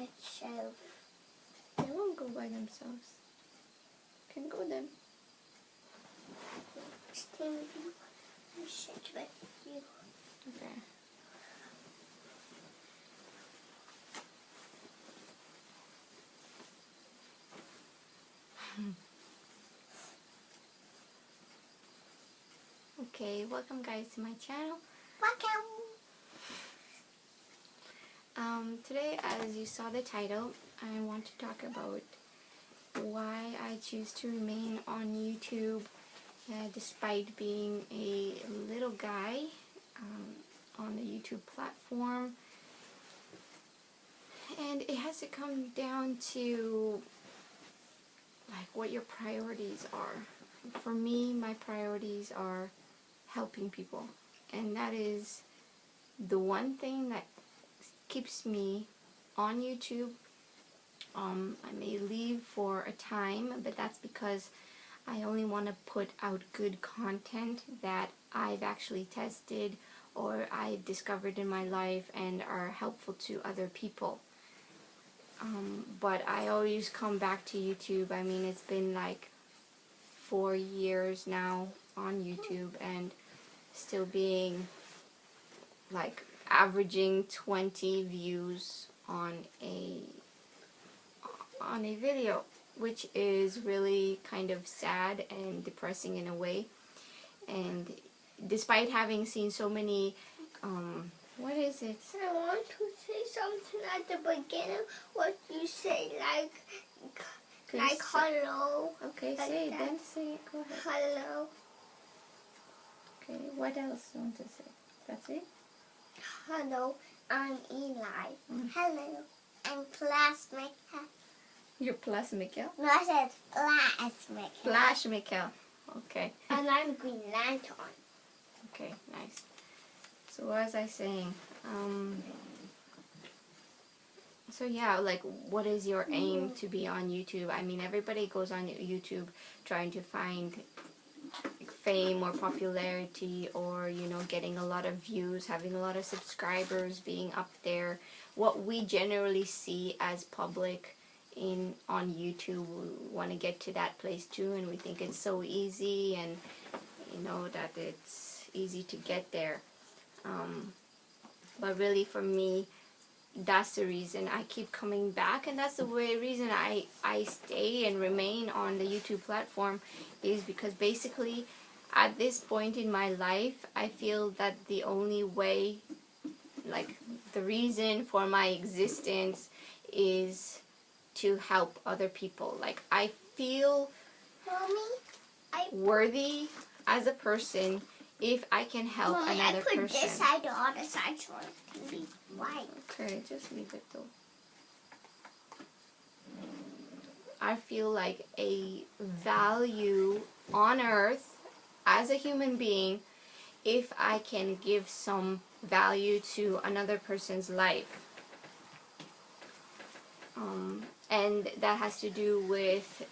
myself. They won't go by themselves. Can go then. Stay with you. I sit with you. Okay. Okay, welcome guys to my channel. Welcome. Today, as you saw the title, I want to talk about why I choose to remain on YouTube despite being a little guy on the YouTube platform. And it has to come down to like what your priorities are. For me, my priorities are helping people, and that is the one thing that keeps me on YouTube. I may leave for a time, but that's because I only want to put out good content that I've actually tested or I've discovered in my life and are helpful to other people. But I always come back to YouTube. I mean, it's been like 4 years now on YouTube, and still being like averaging 20 views on a video, which is really kind of sad and depressing in a way. And despite having seen so many what is it? I want to say something at the beginning. What you say, like hello. Okay, like say it that. then. Say it. Go ahead. Hello. Okay, what else do you want to say? That's it? Hello, I'm Eli. Hello, I'm Plasmic. You're Plasmical? No, I said Plasmic. Plasmical. Okay. And I'm Green Lantern. Okay, nice. So what was I saying? So yeah, like, what is your aim to be on YouTube? I mean, everybody goes on YouTube trying to find fame or popularity, or, you know, getting a lot of views, having a lot of subscribers, being up there. What we generally see as public on YouTube, we want to get to that place too, and we think it's so easy, and you know that it's easy to get there. But really, for me, that's the reason I keep coming back, and that's the reason I stay and remain on the YouTube platform, is because basically at this point in my life, I feel that the only way, like the reason for my existence, is to help other people. Like, I feel worthy as a person if I can help another person. I put this side to all the sides so it can be white. Okay, just leave it though. I feel like a value on earth as a human being if I can give some value to another person's life. And that has to do with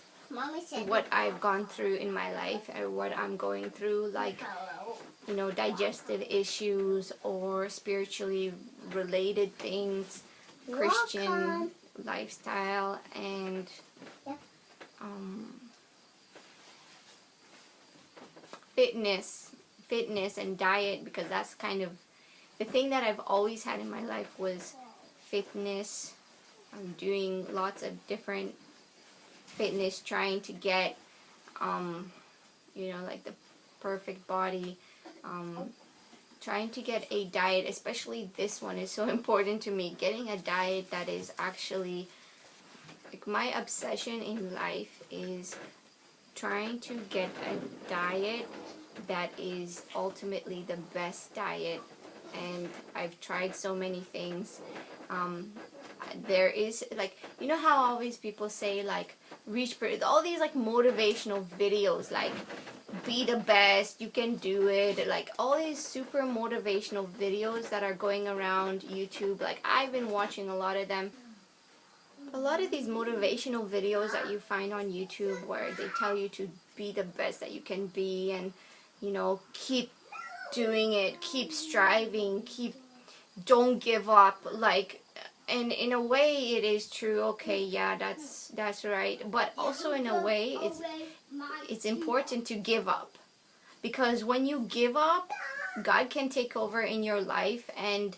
what I've gone through in my life, or what I'm going through, like, you know, digestive issues or spiritually related things, Christian lifestyle, and fitness and diet, because that's kind of the thing that I've always had in my life was fitness. I'm doing lots of different fitness, trying to get you know, like the perfect body, trying to get a diet, especially this one is so important to me, getting a diet that is actually, like, my obsession in life is trying to get a diet that is ultimately the best diet. And I've tried so many things. There is, like, you know how always people say, like, reach for all these, like, motivational videos, like, be the best, you can do it, like, all these super motivational videos that are going around YouTube. Like, I've been watching a lot of them. A lot of these motivational videos that you find on YouTube, where they tell you to be the best that you can be, and, you know, keep doing it, keep striving, don't give up, like, and in a way it is true. Okay, yeah, that's right. But also in a way it's important to give up, because when you give up, God can take over in your life and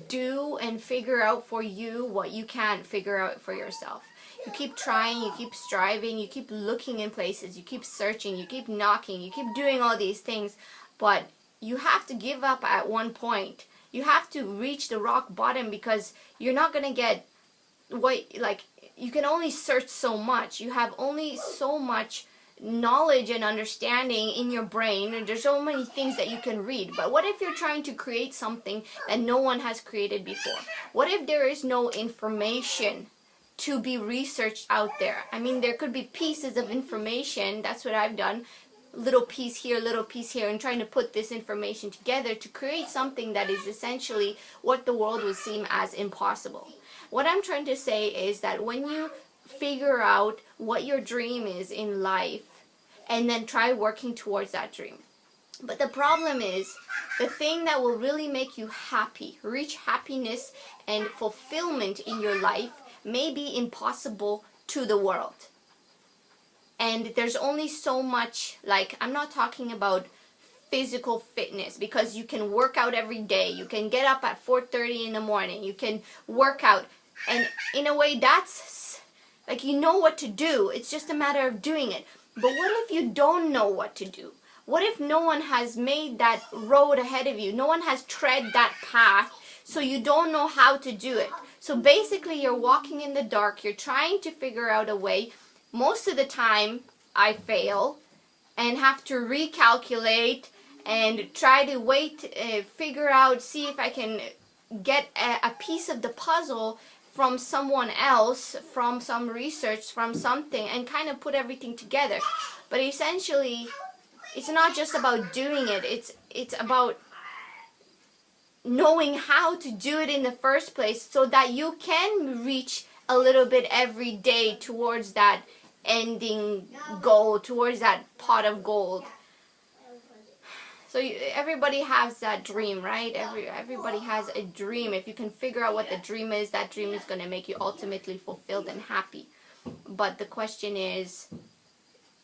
do and figure out for you what you can't figure out for yourself. You keep trying, you keep striving, you keep looking in places, you keep searching, you keep knocking, you keep doing all these things, but you have to give up at one point. You have to reach the rock bottom, because you're not going to get what, like, you can only search so much. You have only so much knowledge and understanding in your brain, and there's so many things that you can read. But what if you're trying to create something that no one has created before? What if there is no information to be researched out there? I mean, there could be pieces of information. That's what I've done. Little piece here, and trying to put this information together to create something that is essentially what the world would seem as impossible. What I'm trying to say is that when you figure out what your dream is in life, and then try working towards that dream. But the problem is, the thing that will really make you happy, reach happiness and fulfillment in your life, may be impossible to the world. And there's only so much, like, I'm not talking about physical fitness, because you can work out every day. You can get up at 4:30 in the morning. You can work out. And in a way, that's, like, you know what to do. It's just a matter of doing it. But what if you don't know what to do? What if no one has made that road ahead of you? No one has tread that path, so you don't know how to do it. So basically, you're walking in the dark. You're trying to figure out a way. Most of the time, I fail and have to recalculate and try to figure out, see if I can get a piece of the puzzle from someone else, from some research, from something, and kind of put everything together. But essentially, it's not just about doing it. It's about knowing how to do it in the first place, so that you can reach a little bit every day towards that ending goal, towards that pot of gold. So everybody has that dream, right? Everybody has a dream. If you can figure out what the dream is, that dream is going to make you ultimately fulfilled and happy. But the question is,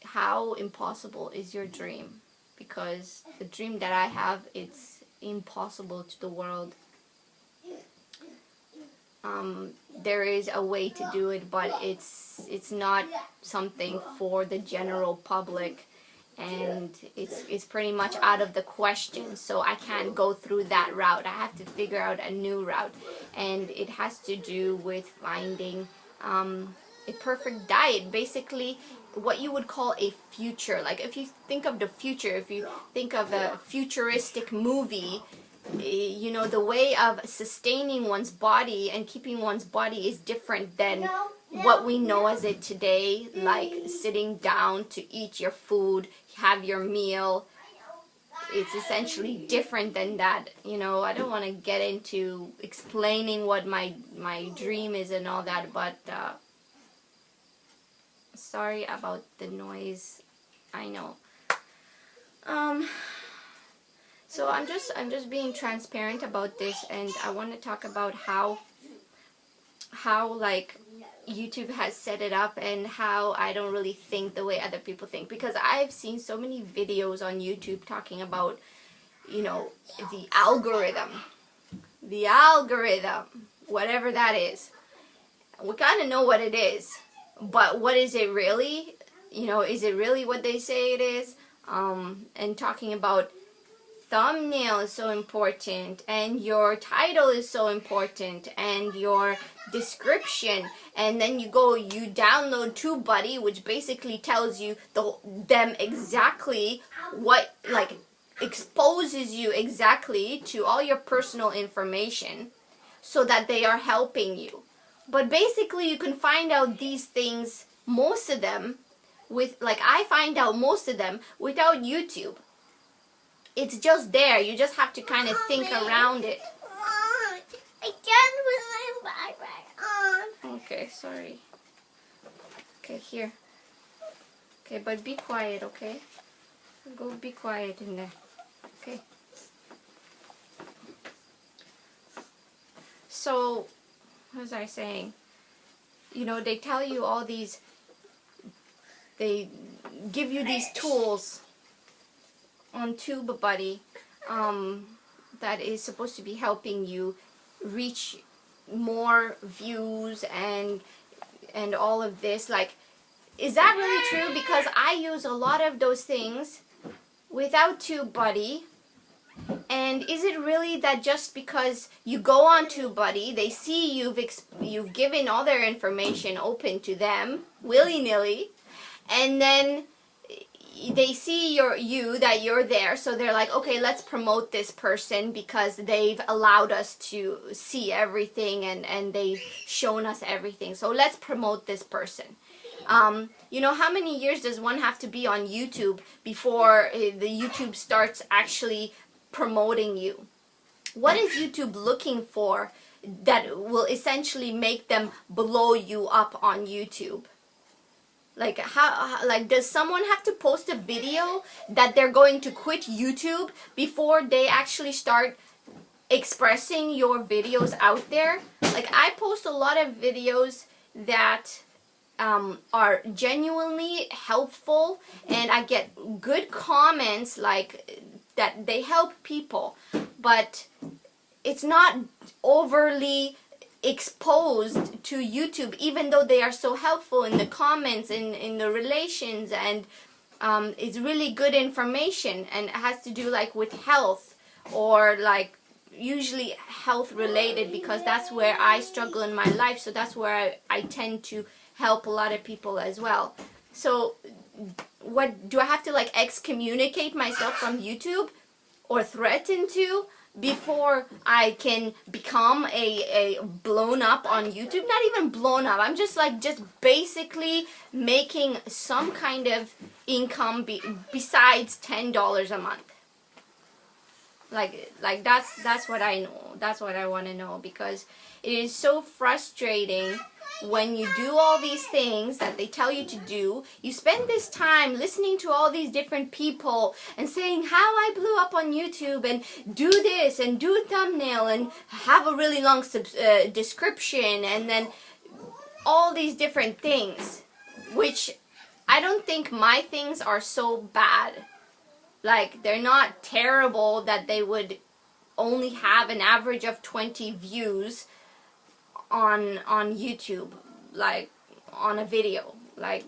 how impossible is your dream? Because the dream that I have, it's impossible to the world. There is a way to do it, but it's not something for the general public. And it's pretty much out of the question, so I can't go through that route. I have to figure out a new route, and it has to do with finding a perfect diet. Basically, what you would call a future. Like, if you think of the future, if you think of a futuristic movie, you know, the way of sustaining one's body and keeping one's body is different than what we know as it today, like sitting down to eat your food, have your meal. It's essentially different than that. You know, I don't want to get into explaining what my dream is and all that, but sorry about the noise. I know. So I'm just being transparent about this, and I want to talk about how like YouTube has set it up, and how I don't really think the way other people think, because I've seen so many videos on YouTube talking about, you know, the algorithm, whatever that is. We kind of know what it is, but what is it really? You know, is it really what they say it is? And talking about thumbnail is so important, and your title is so important, and your description, and then you download TubeBuddy, which basically tells you them exactly what, like, exposes you exactly to all your personal information, so that they are helping you. But basically, you can find out these things, most of them, I find out most of them without YouTube. It's just there. You just have to kind of think around it. I can't put my Wi-Fi on. Okay, sorry. Okay, here. Okay, but be quiet, okay? Go be quiet in there. Okay. So, what was I saying? You know, they tell you all these, they give you these tools on TubeBuddy that is supposed to be helping you reach more views and all of this. Like, is that really true? Because I use a lot of those things without TubeBuddy. And is it really that just because you go on TubeBuddy, they see you've given all their information open to them willy-nilly, and then they see that you're there, so they're like, okay, let's promote this person because they've allowed us to see everything and they've shown us everything, so let's promote this person. You know, how many years does one have to be on YouTube before the YouTube starts actually promoting you? What is YouTube looking for that will essentially make them blow you up on YouTube? Like, like, does someone have to post a video that they're going to quit YouTube before they actually start expressing your videos out there? Like, I post a lot of videos that are genuinely helpful, and I get good comments, like, that they help people, but it's not overly exposed to YouTube, even though they are so helpful in the comments, in the relations, and it's really good information, and it has to do like with health, or like usually health related, because that's where I struggle in my life, so that's where I tend to help a lot of people as well. So what do I have to, like, excommunicate myself from YouTube or threaten to before I can become a blown up on YouTube? Not even blown up. I'm just basically making some kind of income besides $10 a month. Like that's what I know. That's what I want to know, because it is so frustrating when you do all these things that they tell you to do. You spend this time listening to all these different people and saying how I blew up on YouTube, and do this and do a thumbnail and have a really long description, and then all these different things, which I don't think my things are so bad. Like, they're not terrible that they would only have an average of 20 views on YouTube, like on a video, like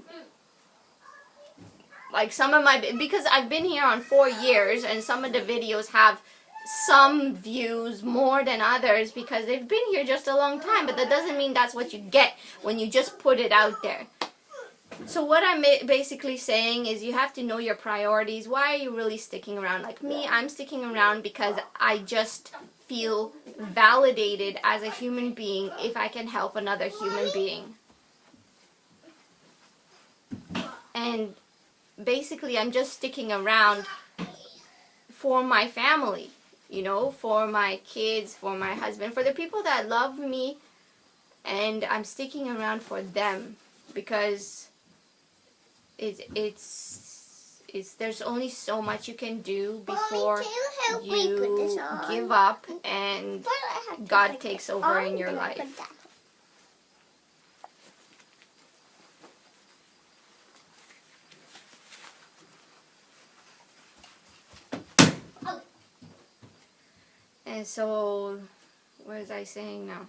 some of my, because I've been here on 4 years, and some of the videos have some views more than others because they've been here just a long time, but that doesn't mean that's what you get when you just put it out there. So what I'm basically saying is you have to know your priorities. Why are you really sticking around? Like me, I'm sticking around because I just feel validated as a human being if I can help another human being. And basically I'm just sticking around for my family, you know, for my kids, for my husband, for the people that love me, and I'm sticking around for them because it's there's only so much you can do before you give up and God takes over in your life. And so, what was I saying now?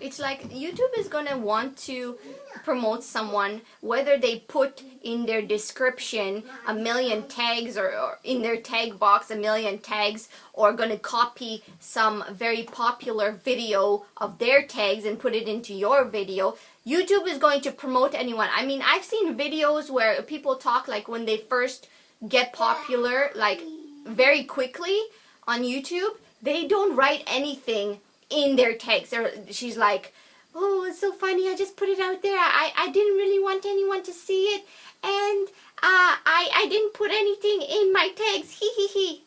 It's like YouTube is going to want to promote someone, whether they put in their description a million tags, or in their tag box a million tags, or going to copy some very popular video of their tags and put it into your video. YouTube is going to promote anyone. I mean, I've seen videos where people talk like when they first get popular, like very quickly on YouTube, they don't write anything in their tags. She's like, oh, it's so funny, I just put it out there, I didn't really want anyone to see it, and I didn't put anything in my tags, hee hee hee.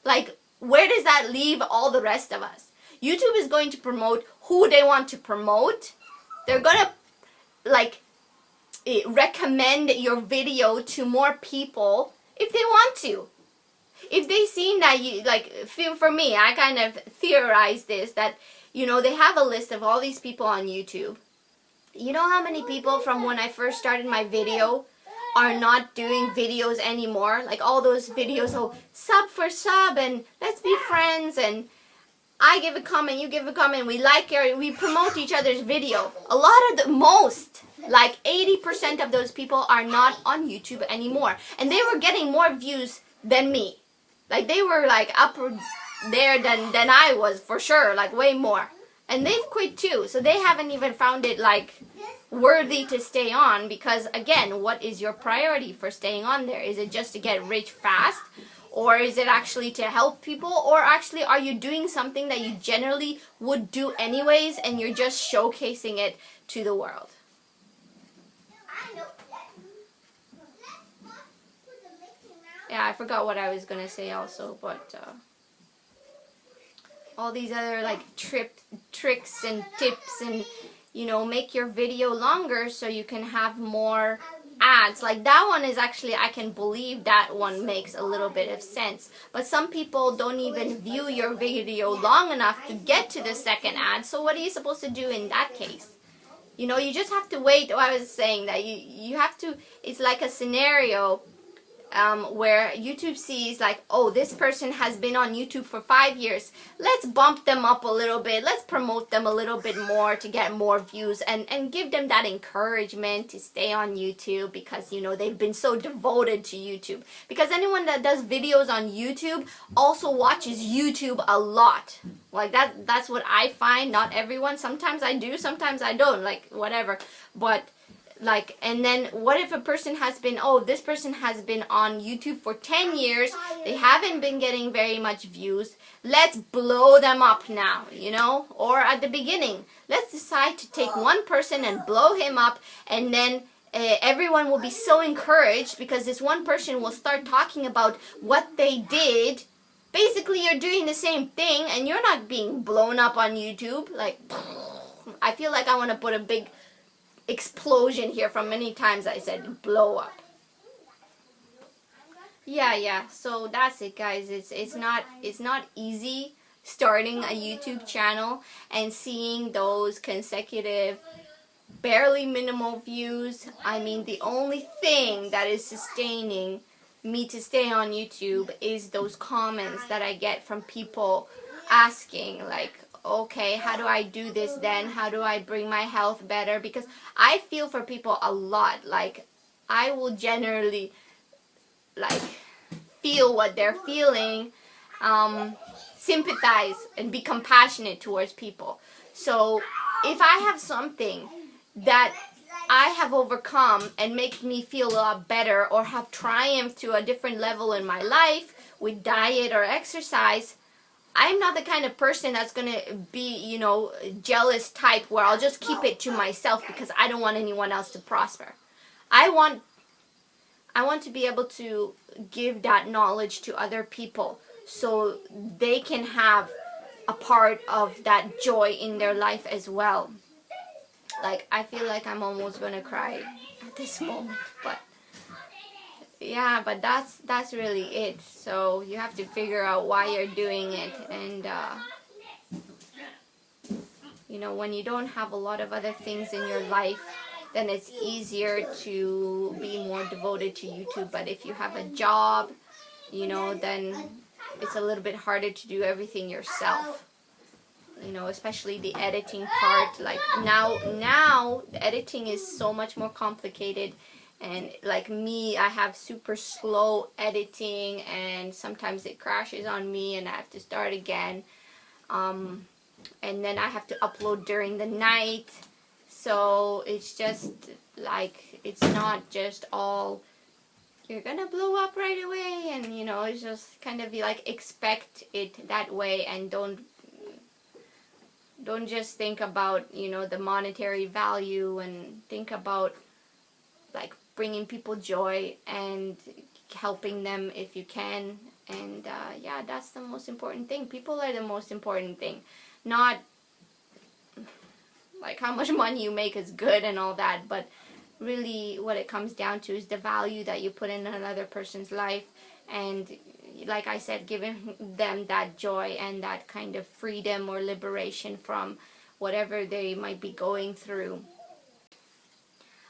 Like, where does that leave all the rest of us? YouTube is going to promote who they want to promote. They're gonna like recommend your video to more people if they want to. if they seen that you, like, for me, I kind of theorized this, that, you know, they have a list of all these people on YouTube. You know how many people from when I first started my video are not doing videos anymore? Like all those videos, oh, sub for sub, and let's be friends, and I give a comment, you give a comment, we like it, we promote each other's video. A lot of the, most, like 80% of those people are not on YouTube anymore. And they were getting more views than me. Like they were like up there than I was, for sure, like way more. And they've quit too, so they haven't even found it like worthy to stay on, because again, what is your priority for staying on there? Is it just to get rich fast? Or is it actually to help people? Or actually, are you doing something that you generally would do anyways, and you're just showcasing it to the world? Yeah, I forgot what I was going to say also, but all these other like tricks and tips, and, you know, make your video longer so you can have more ads. Like that one is actually, I can believe that one makes a little bit of sense. But some people don't even view your video long enough to get to the second ad. So what are you supposed to do in that case? You know, you just have to wait. I was saying that you have to, it's like a scenario where YouTube sees like, oh, this person has been on YouTube for 5 years. Let's bump them up a little bit. Let's promote them a little bit more to get more views, and give them that encouragement to stay on YouTube, because, you know, they've been so devoted to YouTube. Because anyone that does videos on YouTube also watches YouTube a lot. Like that's what I find. Not everyone. Sometimes I do, sometimes I don't. Like whatever. But like, and then what if a person has been, oh, this person has been on YouTube for 10 years, they haven't been getting very much views, let's blow them up now, you know? Or at the beginning, let's decide to take one person and blow him up, and then everyone will be so encouraged because this one person will start talking about what they did. Basically, you're doing the same thing, and you're not being blown up on YouTube. Like, I feel like I want to put a big explosion here from many times I said blow up. Yeah, so that's it, guys. It's not easy starting a YouTube channel and seeing those consecutive barely minimal views. I mean, the only thing that is sustaining me to stay on YouTube is those comments that I get from people asking, like, okay, how do I do this then? How do I bring my health better? Because I feel for people a lot. Like, I will generally, like, feel what they're feeling, sympathize and be compassionate towards people. So if I have something that I have overcome and make me feel a lot better, or have triumphed to a different level in my life with diet or exercise, I'm not the kind of person that's going to be, you know, jealous type where I'll just keep it to myself because I don't want anyone else to prosper. I want to be able to give that knowledge to other people so they can have a part of that joy in their life as well. Like, I feel like I'm almost going to cry at this moment, but yeah, but that's really it. So you have to figure out why you're doing it, and you know, when you don't have a lot of other things in your life, then it's easier to be more devoted to YouTube. But if you have a job, you know, then it's a little bit harder to do everything yourself. You know, especially the editing part. Like now the editing is so much more complicated. And like me, I have super slow editing, and sometimes it crashes on me and I have to start again. And then I have to upload during the night. So it's just like, it's not just all, you're gonna blow up right away, and you know, it's just kind of like expect it that way, and don't just think about, you know, the monetary value, and think about like bringing people joy and helping them if you can. And yeah, that's the most important thing. People are the most important thing. Not like how much money you make is good and all that, but really what it comes down to is the value that you put in another person's life, and like I said, giving them that joy and that kind of freedom or liberation from whatever they might be going through.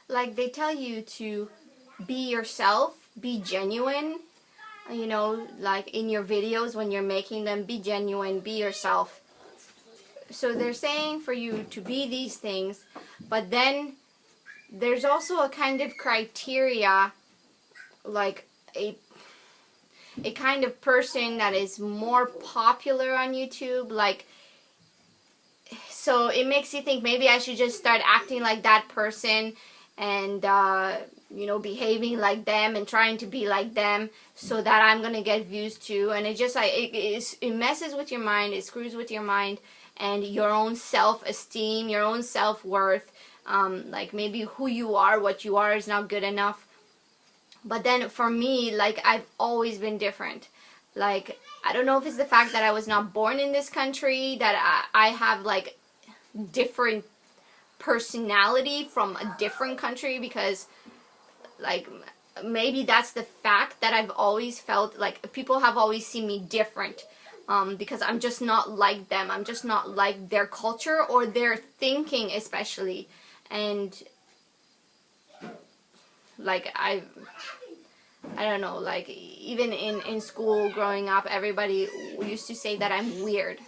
Like they tell you to be yourself, be genuine, you know, like in your videos when you're making them, be genuine, be yourself. So they're saying for you to be these things, but then there's also a kind of criteria, like a kind of person that is more popular on YouTube, like, so it makes you think maybe I should just start acting like that person and you know, behaving like them and trying to be like them so that I'm gonna get views too. And it just like it messes with your mind, it screws with your mind and your own self-esteem, your own self-worth. Like maybe who you are, what you are is not good enough. But then for me, like, I've always been different. Like, I don't know if it's the fact that I was not born in this country, that I have like different personality from a different country, because like maybe that's the fact that I've always felt like people have always seen me different, because I'm just not like them. I'm just not like their culture or their thinking especially. And like I don't know, like even in school growing up, everybody used to say that I'm weird.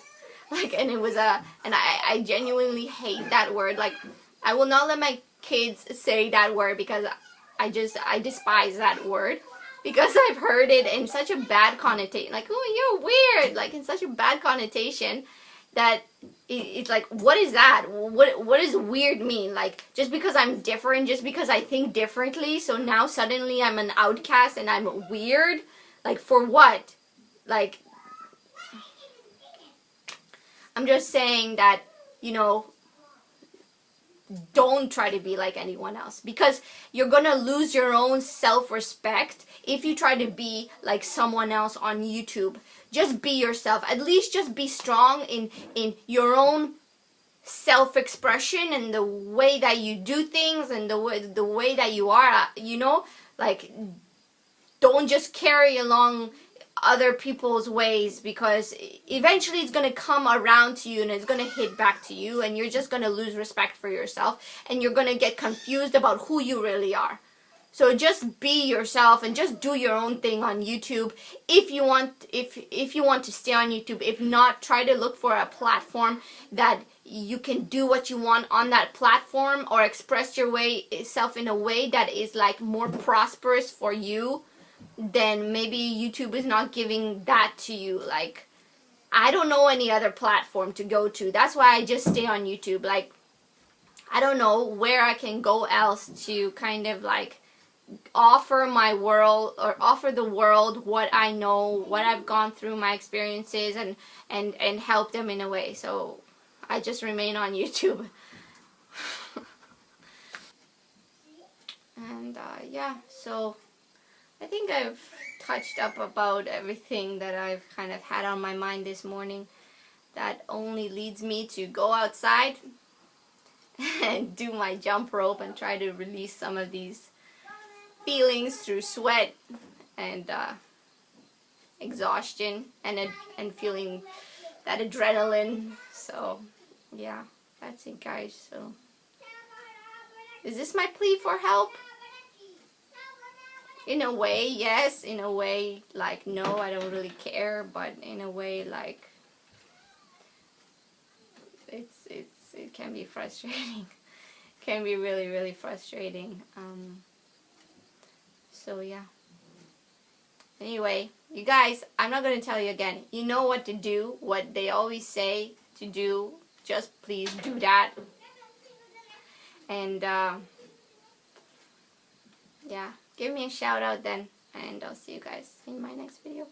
Like, and it was and I genuinely hate that word. Like, I will not let my kids say that word because I despise that word, because I've heard it in such a bad connotation. Like, oh, you're weird, like in such a bad connotation that it's like, what is that? What does weird mean? Like, just because I'm different, just because I think differently, so now suddenly I'm an outcast and I'm weird? Like, for what? Like, I'm just saying that, you know, don't try to be like anyone else, because you're gonna lose your own self-respect if you try to be like someone else on YouTube. Just be yourself. At least just be strong in your own self-expression and the way that you do things and the way that you are, you know? Like, don't just carry along other people's ways, because eventually it's going to come around to you and it's going to hit back to you, and you're just going to lose respect for yourself and you're going to get confused about who you really are. So just be yourself and just do your own thing on YouTube if you want, if you want to stay on YouTube. If not, try to look for a platform that you can do what you want on that platform, or express yourself in a way that is like more prosperous for you. Then maybe YouTube is not giving that to you. Like, I don't know any other platform to go to. That's why I just stay on YouTube. Like, I don't know where I can go else to kind of like offer my world, or offer the world what I know, what I've gone through, my experiences, and help them in a way. So I just remain on YouTube. And yeah, so I think I've touched up about everything that I've kind of had on my mind this morning. That only leads me to go outside and do my jump rope and try to release some of these feelings through sweat and exhaustion and feeling that adrenaline. So yeah, that's it, guys. So is this my plea for help? In a way, yes. In a way, like, no, I don't really care. But in a way, like, it can be frustrating. It can be really, really frustrating. So yeah. Anyway, you guys, I'm not going to tell you again. You know what to do, what they always say to do. Just please do that. And yeah, give me a shout out then. And I'll see you guys in my next video.